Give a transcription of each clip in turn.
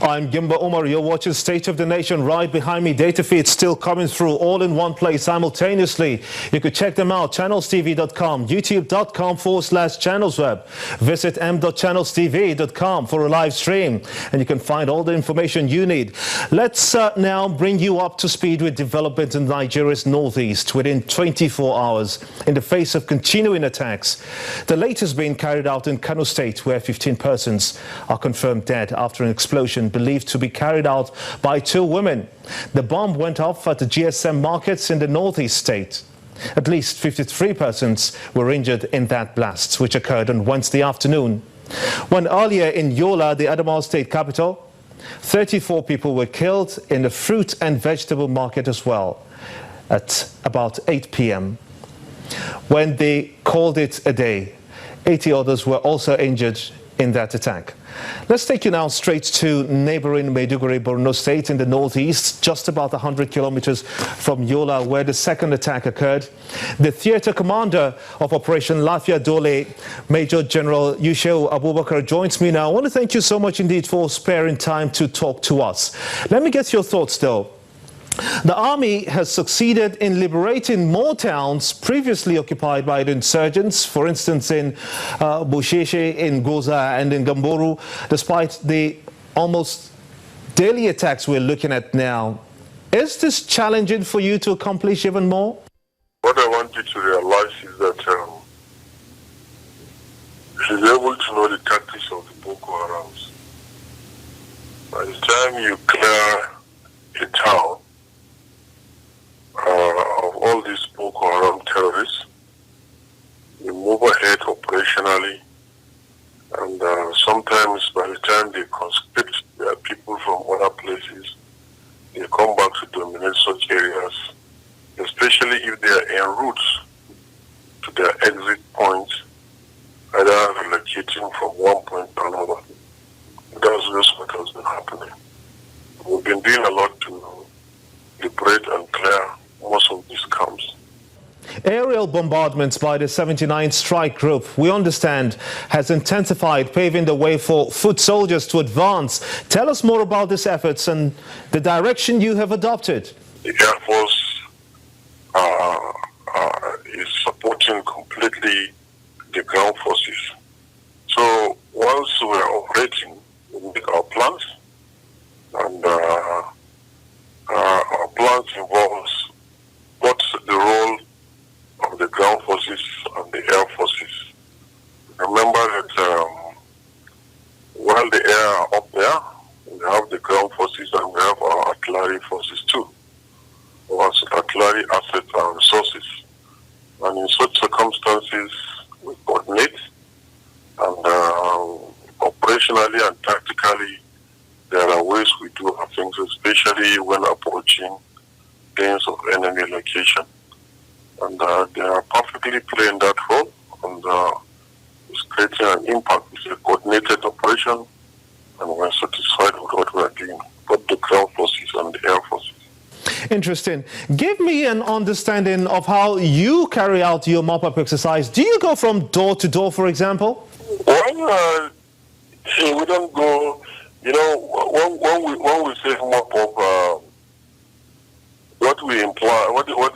I'm Gimba Umar. You're watching State of the Nation. Right behind me, data feeds still coming through all in one place simultaneously. You could check them out, channelstv.com, youtube.com/channelsweb. Visit m.channelstv.com for a live stream, and you can find all the information you need. Let's now bring you up to speed with developments in Nigeria's northeast within 24 hours in the face of continuing attacks. The latest being carried out in Kano State, where 15 persons are confirmed dead after an explosion believed to be carried out by 2 women. The bomb went off at the GSM markets in the northeast state. At least 53 persons were injured in that blast, which occurred on Wednesday afternoon. When earlier in Yola, the Adamawa state capital, 34 people were killed in the fruit and vegetable market as well at about 8 p.m. When they called it a day, 80 others were also injured in that attack. Let's take you now straight to neighboring Maiduguri, Borno State in the northeast, just about 100 kilometers from Yola, where the second attack occurred. The theater commander of Operation Lafia Dole, Major General Yusheu Abubakar, joins me now. I want to thank you so much indeed for sparing time to talk to us. Let me get your thoughts though. The army has succeeded in liberating more towns previously occupied by the insurgents, for instance in Busheshe, in Goza and in Gamboru, despite the almost daily attacks we're looking at now. Is this challenging for you to accomplish even more? What I want you to realize is that she's able to know the tactics of the Boko Harams. By the time you clear a town of all these Boko Haram terrorists, you move ahead operationally, and sometimes by the time they conscript their people from other places, they come back to dominate such areas, especially if they are en route to their exit points, either relocating from one point to another. That's just what has been happening. We've been doing a lot to liberate and clear most of these camps. Aerial bombardments by the 79th Strike Group, we understand, has intensified, paving the way for foot soldiers to advance. Tell us more about these efforts and the direction you have adopted. The Air Force is supporting completely the ground forces. So once we are operating, we make our plans, and our plans involves what's the role of the ground forces and the air forces. Remember that while the air are up there, we have the ground forces and we have our artillery forces too. Our artillery assets and resources. And in such circumstances, we coordinate, and operationally and tactically, there are ways we do our things, especially when approaching gains of enemy location. And they are perfectly playing that role, and it's creating an impact. It's a coordinated operation, and we're satisfied with what we're doing, both the ground forces and the air forces. Interesting. Give me an understanding of how you carry out your mop-up exercise. Do you go from door to door, for example? Well, we don't go, you know, when we say mop-up,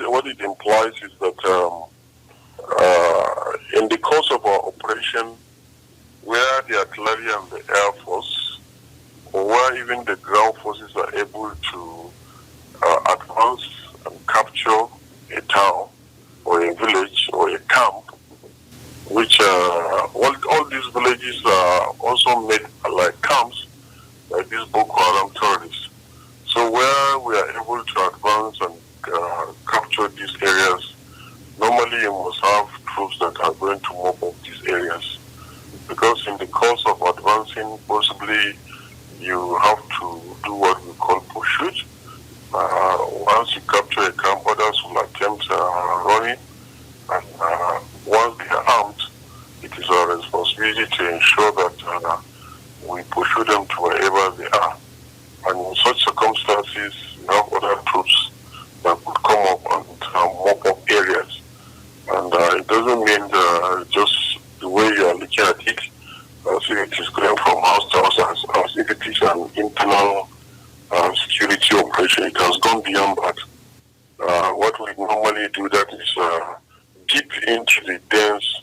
what it implies is that in the course of our operation, where the artillery and the air force, or where even the ground forces are able to advance and capture a town or a village or a camp, which all these villages are also made like camps by these Boko Haram terrorists. So where we are able to advance and capture these areas, normally you must have troops that are going to mop up these areas. Because in the course of advancing, possibly you have to do what we call pursuit. Once you capture a camp, others will attempt running. And once they are armed, it is our responsibility to ensure that we pursue them to wherever they are. And in such circumstances, you have other troops that could come up and mop up areas. And it doesn't mean just the way you are looking at it, as if it is going from house to house, as if it is an internal security operation. It has gone beyond that. What we normally do that is deep into the dens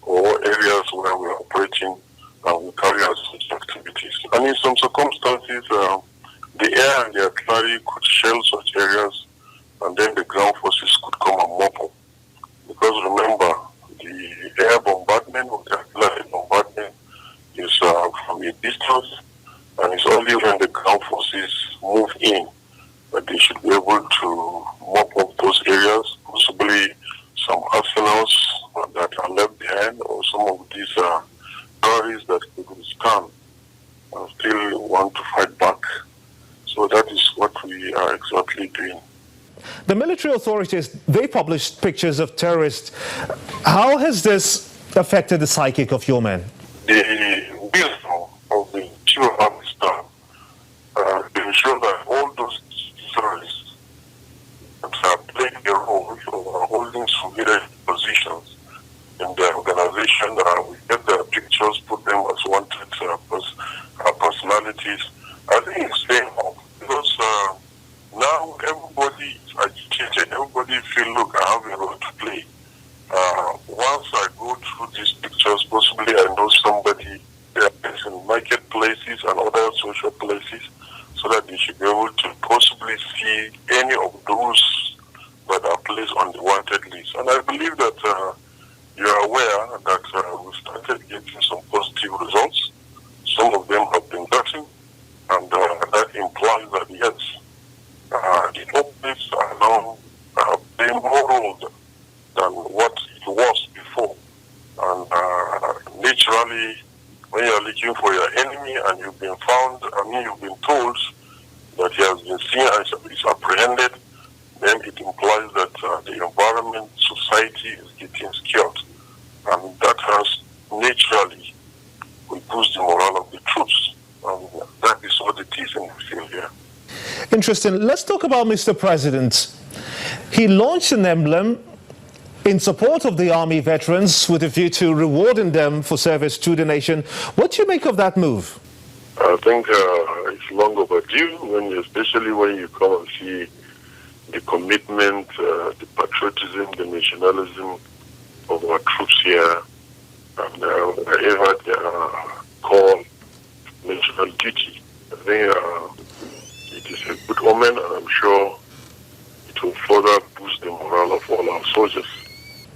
or areas where we are operating, we carry out such activities. And in some circumstances, the air and the artillery could shell such areas, and then the ground forces could come and mop up. Because remember, the air bombardment or the artillery bombardment is from a distance, and it's only when the ground forces move in that they should be able to mop up those areas, possibly some arsenals that are left behind, or some of these terrorists that could withstand and still want to fight back. So that is what we are exactly doing. The military authorities, they published pictures of terrorists. How has this affected the psychic of your men? The wisdom of the Chief of Army Staff to ensure that all those terrorists that are playing a role or are holding some leadership positions in the organization, we get their pictures, put them as wanted personalities. I think it's paying off because now everybody is agitated. Everybody feels, look, I have a role to play. Once I go through these pictures, possibly I know somebody that is in marketplaces and other social places, so that they should be able to possibly see any of those that are placed on the wanted list. And I believe that you are aware that we started getting some positive results. Some of them have been gotten, and that implies that yes, the openings are now playing more role than what it was before. And naturally, when you are looking for your enemy and you've been found, you've been told that he has been seen and is apprehended, then it implies that the environment, society is getting scared. And that has naturally will boost the morale of the troops. And that is what it is in the field here. Interesting. Let's talk about Mr. President. He launched an emblem in support of the Army veterans with a view to rewarding them for service to the nation. What do you make of that move? I think it's long overdue, especially when you come and see the commitment, the patriotism, the nationalism of our troops here, and wherever they are called national duty. I think it is a good omen, and I'm sure it will further boost the morale of all our soldiers.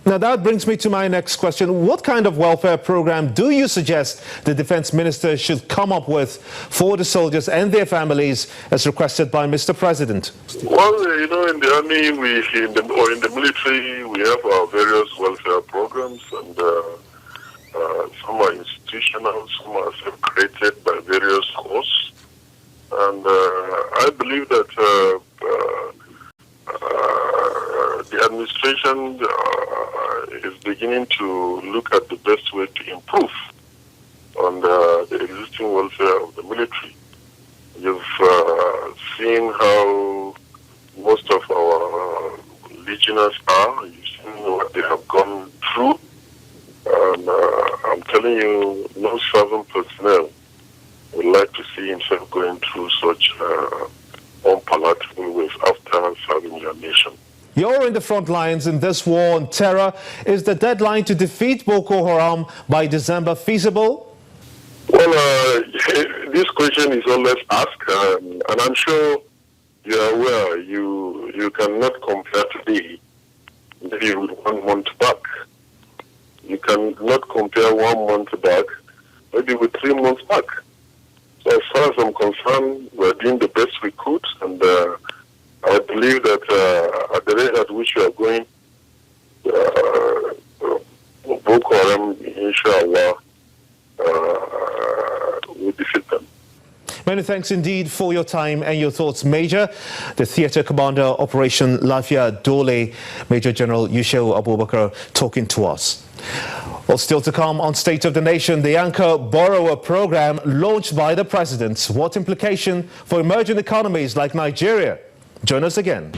Now that brings me to my next question. What kind of welfare program do you suggest the defense minister should come up with for the soldiers and their families as requested by Mr. President? Well, in the army, in the military, we have our various welfare programs, and some are institutional, some are self-created by various courts. And I believe that the administration is beginning to look at the best way to improve on the existing welfare of the military. You've seen how most of our legionnaires are. You've seen what they have gone through. And I'm telling you, no servant personnel would like to see himself going through such unpalatable ways after serving your nation. You're in the front lines in this war on terror. Is the deadline to defeat Boko Haram by December feasible? Well, this question is always asked, and I'm sure you're aware you cannot compare today maybe with 1 month back. You cannot compare 1 month back maybe with 3 months back. So as far as I'm concerned, we're doing the best we could, and I believe that at the rate at which we are going, Boko Haram, inshallah, will defeat them. Many thanks indeed for your time and your thoughts, Major. The Theatre Commander, Operation Lafia Dole, Major General Yusho Abubakar, talking to us. Well, still to come on State of the Nation, the Anchor Borrower Program launched by the President. What implication for emerging economies like Nigeria? Join us again.